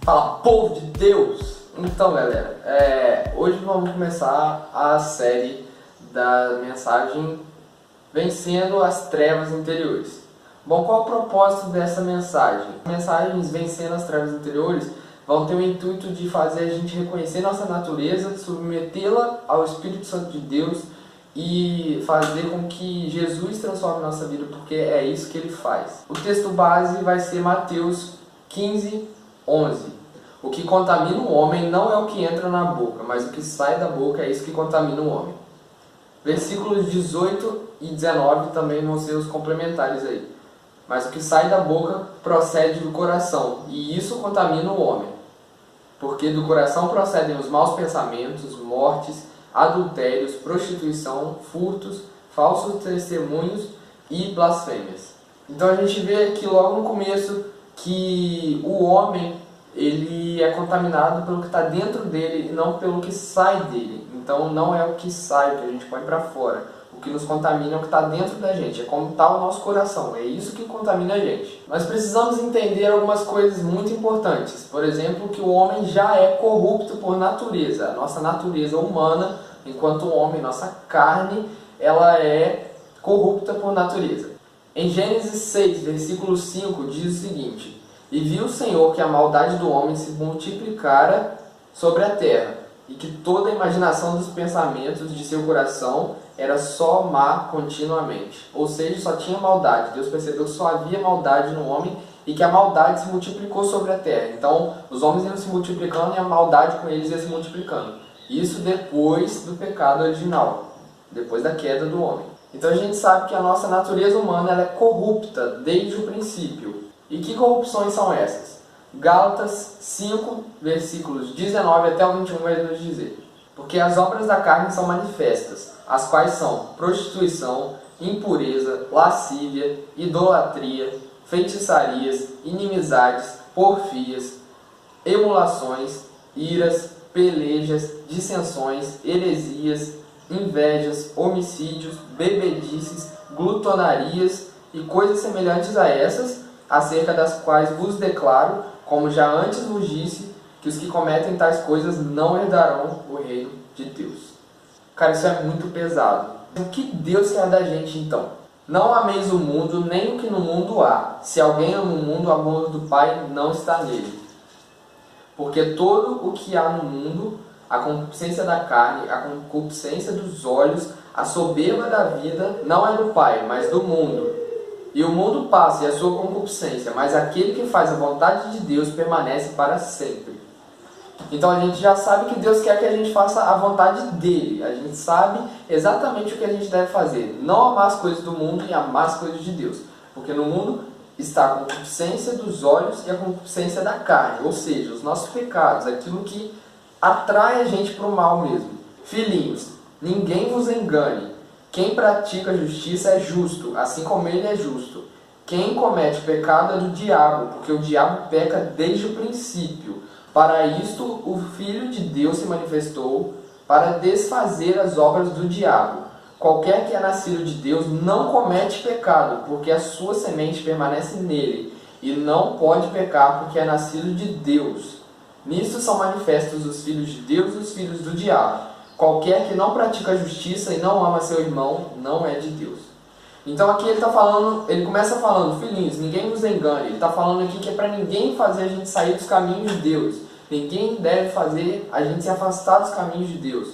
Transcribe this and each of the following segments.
Fala, povo de Deus! Então, galera, hoje vamos começar a série da mensagem Vencendo as Trevas Interiores. Bom, qual é o propósito dessa mensagem? Mensagens Vencendo as Trevas Interiores vão ter o intuito de fazer a gente reconhecer nossa natureza, submetê-la ao Espírito Santo de Deus e fazer com que Jesus transforme nossa vida, porque é isso que ele faz. O texto base vai ser Mateus 15:11. O que contamina o homem não é o que entra na boca, mas o que sai da boca é isso que contamina o homem. Versículos 18 e 19 também vão ser os complementares aí. Mas o que sai da boca procede do coração, e isso contamina o homem. Porque do coração procedem os maus pensamentos, mortes, adultérios, prostituição, furtos, falsos testemunhos e blasfêmias. Então a gente vê aqui logo no começo que o homem ele é contaminado pelo que está dentro dele e não pelo que sai dele. Então não é o que sai, o que a gente põe para fora. O que nos contamina é o que está dentro da gente, é como está o nosso coração, é isso que contamina a gente. Nós precisamos entender algumas coisas muito importantes. Por exemplo, que o homem já é corrupto por natureza. A nossa natureza humana, enquanto homem, nossa carne, ela é corrupta por natureza. Em Gênesis 6, versículo 5, diz o seguinte: E viu o Senhor que a maldade do homem se multiplicara sobre a terra, e que toda a imaginação dos pensamentos de seu coração era só má continuamente. Ou seja, só tinha maldade. Deus percebeu que só havia maldade no homem e que a maldade se multiplicou sobre a terra. Então, os homens iam se multiplicando e a maldade com eles ia se multiplicando. Isso depois do pecado original, depois da queda do homem. Então a gente sabe que a nossa natureza humana ela é corrupta desde o princípio. E que corrupções são essas? Gálatas 5, versículos 19 até o 21 vai nos dizer: Porque as obras da carne são manifestas, as quais são prostituição, impureza, lascívia, idolatria, feitiçarias, inimizades, porfias, emulações, iras, pelejas, dissensões, heresias, invejas, homicídios, bebedices, glutonarias e coisas semelhantes a essas, acerca das quais vos declaro, como já antes vos disse, que os que cometem tais coisas não herdarão o reino de Deus. Cara, isso é muito pesado. O que Deus quer da gente então? Não ameis o mundo, nem o que no mundo há. Se alguém ama o mundo, o amor do Pai não está nele. Porque todo o que há no mundo, a concupiscência da carne, a concupiscência dos olhos, a soberba da vida, não é do Pai, mas do mundo. E o mundo passa e a sua concupiscência, mas aquele que faz a vontade de Deus permanece para sempre. Então a gente já sabe que Deus quer que a gente faça a vontade dele. A gente sabe exatamente o que a gente deve fazer. Não amar as coisas do mundo e amar as coisas de Deus. Porque no mundo está a concupiscência dos olhos e a concupiscência da carne. Ou seja, os nossos pecados, aquilo que atrai a gente para o mal mesmo. Filhinhos, ninguém vos engane. Quem pratica a justiça é justo, assim como ele é justo. Quem comete pecado é do diabo, porque o diabo peca desde o princípio. Para isto o Filho de Deus se manifestou, para desfazer as obras do diabo. Qualquer que é nascido de Deus não comete pecado, porque a sua semente permanece nele, e não pode pecar, porque é nascido de Deus. Nisto são manifestos os filhos de Deus e os filhos do diabo. Qualquer que não pratica a justiça e não ama seu irmão, não é de Deus. Então aqui ele começa falando, filhinhos, ninguém nos engane. Ele está falando aqui que é para ninguém fazer a gente sair dos caminhos de Deus. Ninguém deve fazer a gente se afastar dos caminhos de Deus.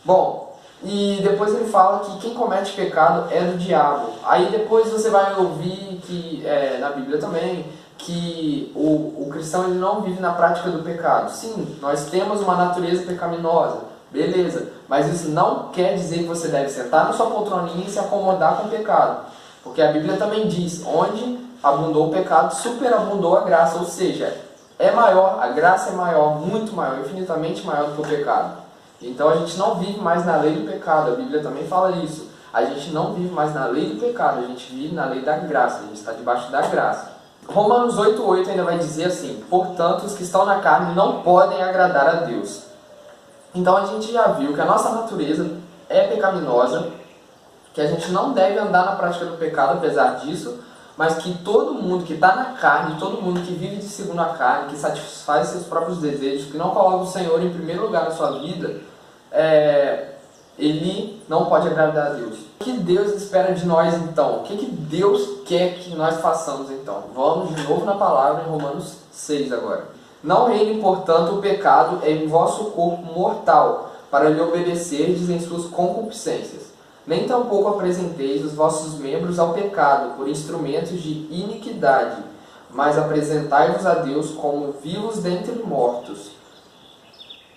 Bom, e depois ele fala que quem comete pecado é do diabo. Aí depois você vai ouvir que, na Bíblia também, que o cristão ele não vive na prática do pecado. Sim, nós temos uma natureza pecaminosa. Beleza, mas isso não quer dizer que você deve sentar na sua poltroninha e se acomodar com o pecado. Porque a Bíblia também diz, onde abundou o pecado, superabundou a graça. Ou seja, é maior, a graça é maior, muito maior, infinitamente maior do que o pecado. Então a gente não vive mais na lei do pecado, a Bíblia também fala isso. A gente não vive mais na lei do pecado, a gente vive na lei da graça, a gente está debaixo da graça. Romanos 8:8 ainda vai dizer assim: Portanto, os que estão na carne não podem agradar a Deus. Então a gente já viu que a nossa natureza é pecaminosa, que a gente não deve andar na prática do pecado apesar disso, mas que todo mundo que está na carne, todo mundo que vive de segundo a carne, que satisfaz seus próprios desejos, que não coloca o Senhor em primeiro lugar na sua vida, ele não pode agradar a Deus. O que Deus espera de nós então? O que Deus quer que nós façamos então? Vamos de novo na palavra em Romanos 6 agora. Não reine, portanto, o pecado em vosso corpo mortal, para lhe obedecerdes em suas concupiscências. Nem tampouco apresenteis os vossos membros ao pecado por instrumentos de iniquidade, mas apresentai-vos a Deus como vivos dentre mortos,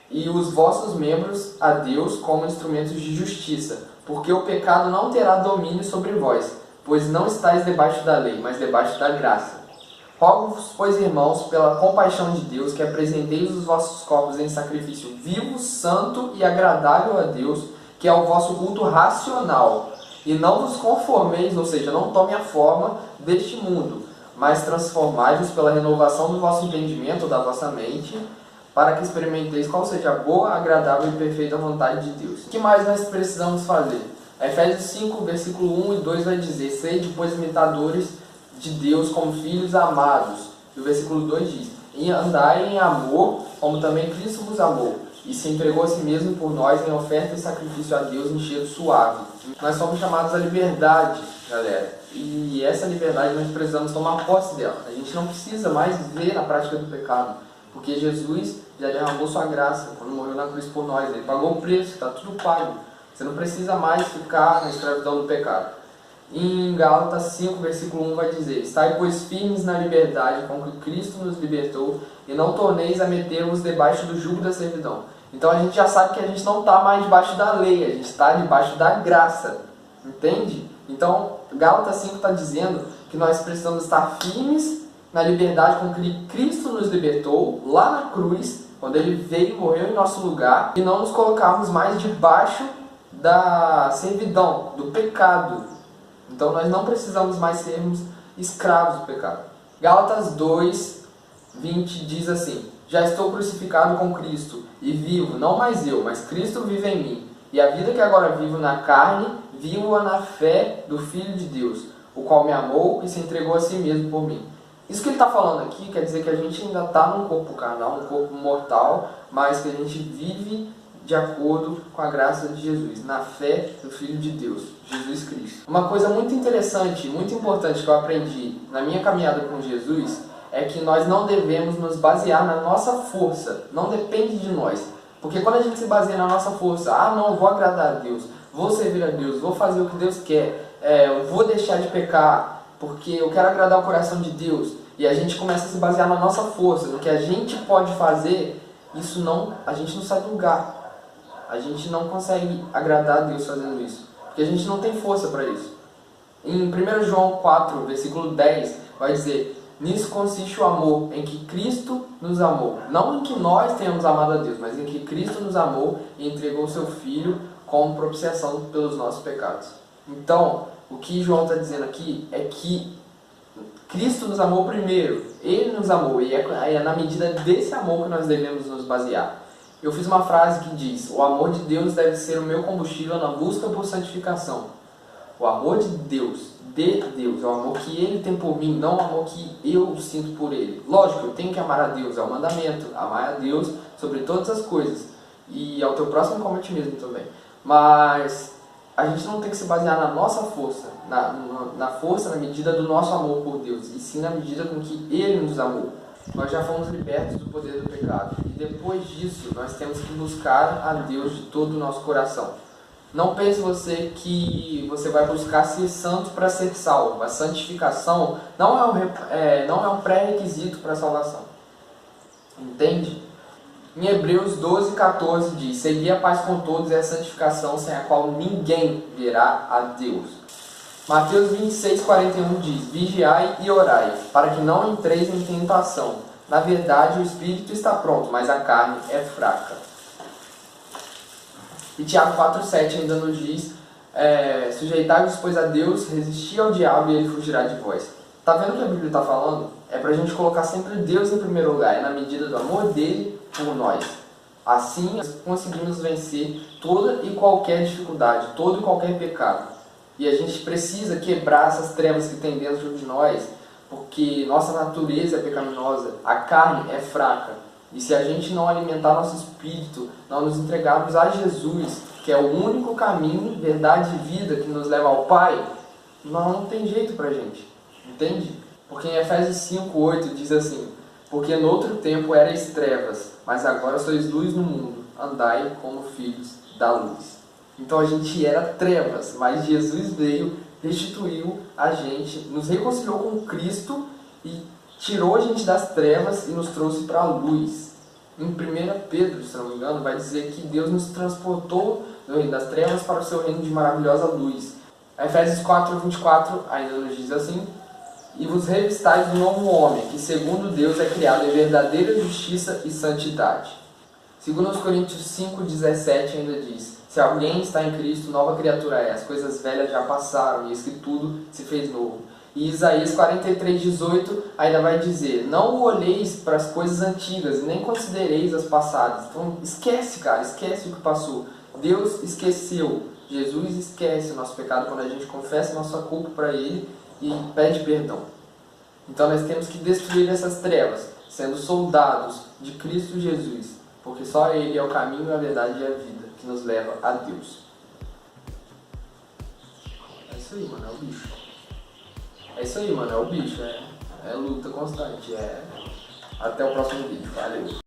e os vossos membros a Deus como instrumentos de justiça, porque o pecado não terá domínio sobre vós, pois não estáis debaixo da lei, mas debaixo da graça. Rogo-vos, pois, irmãos, pela compaixão de Deus, que apresenteis os vossos corpos em sacrifício vivo, santo e agradável a Deus, que é o vosso culto racional. E não vos conformeis, ou seja, não tome a forma deste mundo, mas transformai-vos pela renovação do vosso entendimento, ou da vossa mente, para que experimenteis qual seja a boa, agradável e perfeita vontade de Deus. O que mais nós precisamos fazer? Efésios 5, versículo 1 e 2 vai dizer: sede, pois, imitadores de Deus como filhos amados. E o versículo 2 diz: e andai em amor, como também Cristo vos amou, e se entregou a si mesmo por nós em oferta e sacrifício a Deus em cheiro suave. Nós somos chamados à liberdade, galera. E essa liberdade nós precisamos tomar posse dela. A gente não precisa mais viver na prática do pecado, porque Jesus já derramou sua graça quando morreu na cruz por nós. Ele pagou o preço, está tudo pago. Você não precisa mais ficar na escravidão do pecado. Em Gálatas 5, versículo 1 vai dizer: estai, pois, firmes na liberdade com que Cristo nos libertou, e não torneis a meter-vos debaixo do jugo da servidão. Então a gente já sabe que a gente não está mais debaixo da lei, a gente está debaixo da graça. Entende? Então Gálatas 5 está dizendo que nós precisamos estar firmes na liberdade com que Cristo nos libertou lá na cruz, quando Ele veio e morreu em nosso lugar, e não nos colocarmos mais debaixo da servidão, do pecado. Então nós não precisamos mais sermos escravos do pecado. Gálatas 2, 20 diz assim: já estou crucificado com Cristo, e vivo, não mais eu, mas Cristo vive em mim. E a vida que agora vivo na carne, vivo-a na fé do Filho de Deus, o qual me amou e se entregou a si mesmo por mim. Isso que ele está falando aqui quer dizer que a gente ainda está num corpo carnal, num corpo mortal, mas que a gente vive de acordo com a graça de Jesus, na fé do Filho de Deus, Jesus Cristo. Uma coisa muito interessante, muito importante que eu aprendi na minha caminhada com Jesus é que nós não devemos nos basear na nossa força, não depende de nós. Porque quando a gente se baseia na nossa força, não, vou agradar a Deus, vou servir a Deus, vou fazer o que Deus quer, eu vou deixar de pecar, porque eu quero agradar o coração de Deus, e a gente começa a se basear na nossa força, no que a gente pode fazer, a gente não sai do lugar. A gente não consegue agradar a Deus fazendo isso, porque a gente não tem força para isso. Em 1 João 4, versículo 10, vai dizer: nisso consiste o amor, em que Cristo nos amou. Não em que nós tenhamos amado a Deus, mas em que Cristo nos amou e entregou o seu Filho como propiciação pelos nossos pecados. Então, o que João está dizendo aqui é que Cristo nos amou primeiro. Ele nos amou, e é na medida desse amor que nós devemos nos basear. Eu fiz uma frase que diz: o amor de Deus deve ser o meu combustível na busca por santificação. O amor de Deus, é o amor que Ele tem por mim, não o amor que eu sinto por Ele. Lógico, eu tenho que amar a Deus, é um mandamento, amar a Deus sobre todas as coisas, e ao teu próximo como a ti mesmo também. Mas a gente não tem que se basear na nossa força, na força, na medida do nosso amor por Deus, e sim na medida com que Ele nos amou. Nós já fomos libertos do poder do pecado, e depois disso nós temos que buscar a Deus de todo o nosso coração. Não pense você que você vai buscar ser santo para ser salvo. A santificação não é um pré-requisito para a salvação. Entende? Em Hebreus 12, 14 diz: segui a paz com todos e a santificação, sem a qual ninguém verá a Deus. Mateus 26, 41 diz: vigiai e orai, para que não entreis em tentação. Na verdade, o espírito está pronto, mas a carne é fraca. E Tiago 4,7 ainda nos diz: sujeitai-vos, pois, a Deus, resisti ao diabo e ele fugirá de vós. Tá vendo o que a Bíblia está falando? É para a gente colocar sempre Deus em primeiro lugar, é na medida do amor dele por nós. Assim, nós conseguimos vencer toda e qualquer dificuldade, todo e qualquer pecado. E a gente precisa quebrar essas trevas que tem dentro de nós, porque nossa natureza é pecaminosa, a carne é fraca. E se a gente não alimentar nosso espírito, não nos entregarmos a Jesus, que é o único caminho, verdade e vida que nos leva ao Pai, não tem jeito pra gente. Entende? Porque em Efésios 5:8 diz assim: porque no outro tempo erais trevas, mas agora sois luz no mundo, andai como filhos da luz. Então a gente era trevas, mas Jesus veio, restituiu a gente, nos reconciliou com Cristo e tirou a gente das trevas e nos trouxe para a luz. Em 1 Pedro, se não me engano, vai dizer que Deus nos transportou do reino das trevas para o seu reino de maravilhosa luz. Efésios 4:24 ainda nos diz assim: e vos revistais do novo homem, que segundo Deus é criado em verdadeira justiça e santidade. Segundo os Coríntios 5:17 ainda diz: se alguém está em Cristo, nova criatura é, as coisas velhas já passaram, e eis que tudo se fez novo. E Isaías 43:18 ainda vai dizer: não olheis para as coisas antigas, nem considereis as passadas. Então esquece, cara, esquece o que passou. Deus esqueceu. Jesus esquece o nosso pecado quando a gente confessa nossa culpa para Ele e pede perdão. Então nós temos que destruir essas trevas, sendo soldados de Cristo Jesus, porque só Ele é o caminho, a verdade e a vida que nos leva a Deus. É isso aí, mano, é o bicho. É isso aí, mano, é o bicho, é luta constante, Até o próximo vídeo, valeu!